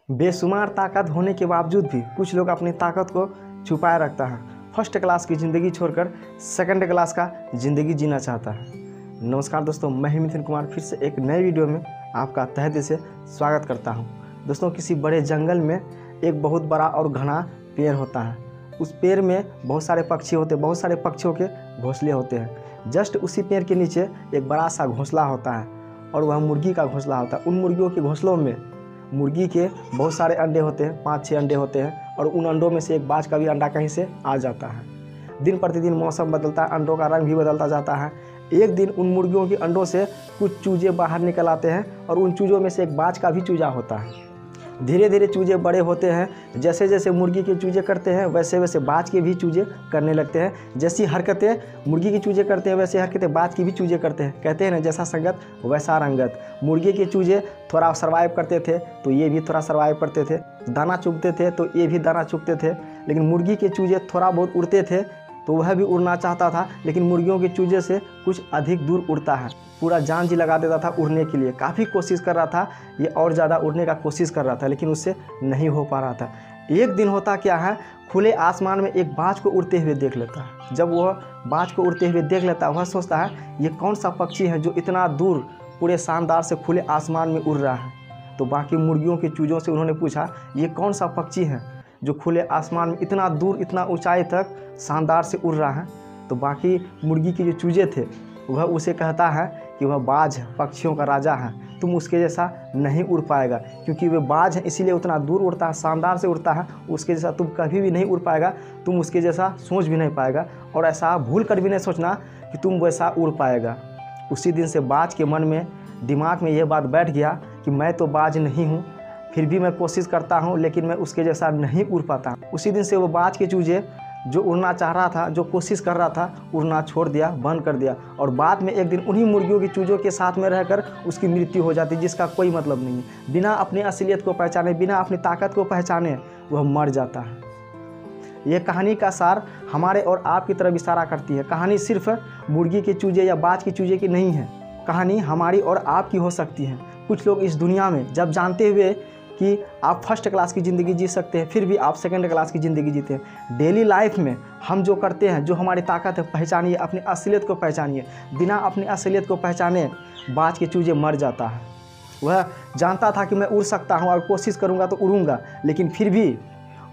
बेशुमार ताकत होने के बावजूद भी कुछ लोग अपनी ताकत को छुपाए रखता है। फर्स्ट क्लास की ज़िंदगी छोड़कर सेकंड क्लास का ज़िंदगी जीना चाहता है। नमस्कार दोस्तों, मैं ही मिथुन कुमार फिर से एक नए वीडियो में आपका तहे दिल से स्वागत करता हूं। दोस्तों, किसी बड़े जंगल में एक बहुत बड़ा और घना पेड़ होता है। उस पेड़ में बहुत सारे पक्षी होते हैं, बहुत सारे पक्षियों के घोंसले होते हैं। जस्ट उसी पेड़ के नीचे एक बड़ा सा घोंसला होता है और वह मुर्गी का घोंसला होता है। उन मुर्गियों के घोंसलों में मुर्गी के बहुत सारे अंडे होते हैं, 5-6 अंडे होते हैं और उन अंडों में से एक बाज का भी अंडा कहीं से आ जाता है। दिन प्रतिदिन मौसम बदलता है, अंडों का रंग भी बदलता जाता है। एक दिन उन मुर्गियों के अंडों से कुछ चूजे बाहर निकल आते हैं और उन चूजों में से एक बाज का भी चूजा होता है। धीरे धीरे चूजे बड़े होते हैं। जैसे जैसे मुर्गी के चूजे करते हैं वैसे वैसे बाज के भी चूजे करने लगते हैं। जैसी हरकतें मुर्गी के चूजे करते हैं वैसे हरकतें बाज के भी चूजे करते हैं। कहते हैं ना, जैसा संगत वैसा रंगत। मुर्गी के चूजे थोड़ा सर्वाइव करते थे तो ये भी थोड़ा सर्वाइव करते थे, दाना चुगते थे तो ये भी दाना चुगते थे। लेकिन मुर्गी के चूजे थोड़ा बहुत उड़ते थे तो वह भी उड़ना चाहता था, लेकिन मुर्गियों के चूजे से कुछ अधिक दूर उड़ता है। पूरा जान जी लगा देता था उड़ने के लिए, काफ़ी कोशिश कर रहा था, ये और ज़्यादा उड़ने का कोशिश कर रहा था, लेकिन उससे नहीं हो पा रहा था। एक दिन होता क्या है, खुले आसमान में एक बाज को उड़ते हुए देख लेता है। जब वह बाज को उड़ते हुए देख लेता है, वह सोचता है ये कौन सा पक्षी है जो इतना दूर पूरे शानदार से खुले आसमान में उड़ रहा है। तो बाकी मुर्गियों के चूजों से उन्होंने पूछा, ये कौन सा पक्षी है जो खुले आसमान में इतना दूर इतना ऊंचाई तक शानदार से उड़ रहा है। तो बाकी मुर्गी के जो चूजे थे वह उसे कहता है कि वह बाज है, पक्षियों का राजा है, तुम उसके जैसा नहीं उड़ पाएगा, क्योंकि वह बाज है इसीलिए उतना दूर उड़ता है, शानदार से उड़ता है। उसके जैसा तुम कभी भी नहीं उड़ पाएगा, तुम उसके जैसा सोच भी नहीं पाएगा और ऐसा भूल कर भी नहीं सोचना कि तुम वैसा उड़ पाएगा। उसी दिन से बाज के मन में दिमाग में यह बात बैठ गया कि मैं तो बाज नहीं हूँ, फिर भी मैं कोशिश करता हूँ लेकिन मैं उसके जैसा नहीं उड़ पाता। उसी दिन से वो बाज के चूजे जो उड़ना चाह रहा था, जो कोशिश कर रहा था, उड़ना छोड़ दिया, बंद कर दिया। और बाद में एक दिन उन्हीं मुर्गियों की चूजों के साथ में रहकर उसकी मृत्यु हो जाती, जिसका कोई मतलब नहीं है। बिना अपनी असलियत को पहचाने, बिना अपनी ताकत को पहचाने वह मर जाता है। यह कहानी का सार हमारे और आपकी तरफ इशारा करती है। कहानी सिर्फ मुर्गी के चूजे या बाज के चूजे की नहीं है, कहानी हमारी और आपकी हो सकती है। कुछ लोग इस दुनिया में जब जानते हुए कि आप फर्स्ट क्लास की ज़िंदगी जी सकते हैं, फिर भी आप सेकंड क्लास की ज़िंदगी जीते हैं। डेली लाइफ में हम जो करते हैं, जो हमारी ताकत है, पहचानिए, अपनी असलियत को पहचानिए। बिना अपनी असलियत को पहचाने बाज के चूजे मर जाता है। वह जानता था कि मैं उड़ सकता हूँ और कोशिश करूँगा तो उड़ूँगा, लेकिन फिर भी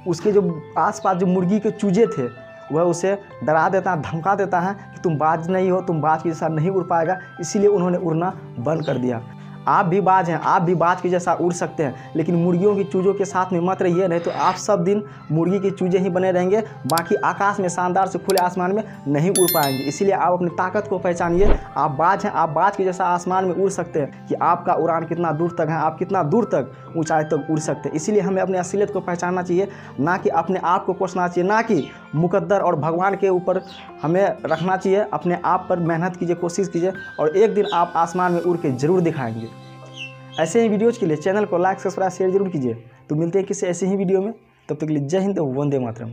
उसके जो आसपास जो मुर्गी के चूजे थे वह उसे डरा देता है, धमका देता है कि तुम बाज नहीं हो, तुम बाज के जैसा नहीं उड़ पाएगा। इसीलिए उन्होंने उड़ना बंद कर दिया। आप भी बाज हैं, आप भी बाज के जैसा उड़ सकते हैं, लेकिन मुर्गियों की चूजों के साथ में मत रहिए, नहीं तो आप सब दिन मुर्गी के चूजे ही बने रहेंगे। बाकी आकाश में शानदार से खुले आसमान में नहीं उड़ पाएंगे। इसीलिए आप अपनी ताकत को पहचानिए। आप बाज हैं, आप बाज के जैसा आसमान में उड़ सकते हैं कि आपका उड़ान कितना दूर तक है, आप कितना दूर तक ऊंचाई तक उड़ सकते हैं। इसीलिए हमें अपनी असलियत को पहचानना चाहिए, ना कि अपने आप को कोसना चाहिए, ना कि मुकद्दर और भगवान के ऊपर हमें रखना चाहिए। अपने आप पर मेहनत कीजिए, कोशिश कीजिए और एक दिन आप आसमान में उड़ के ज़रूर दिखाएंगे। ऐसे ही वीडियोज़ के लिए चैनल को लाइक, सब्सक्राइब, शेयर जरूर कीजिए। तो मिलते हैं किसी ऐसे ही वीडियो में, तब तक के लिए जय हिंद, वंदे मातरम।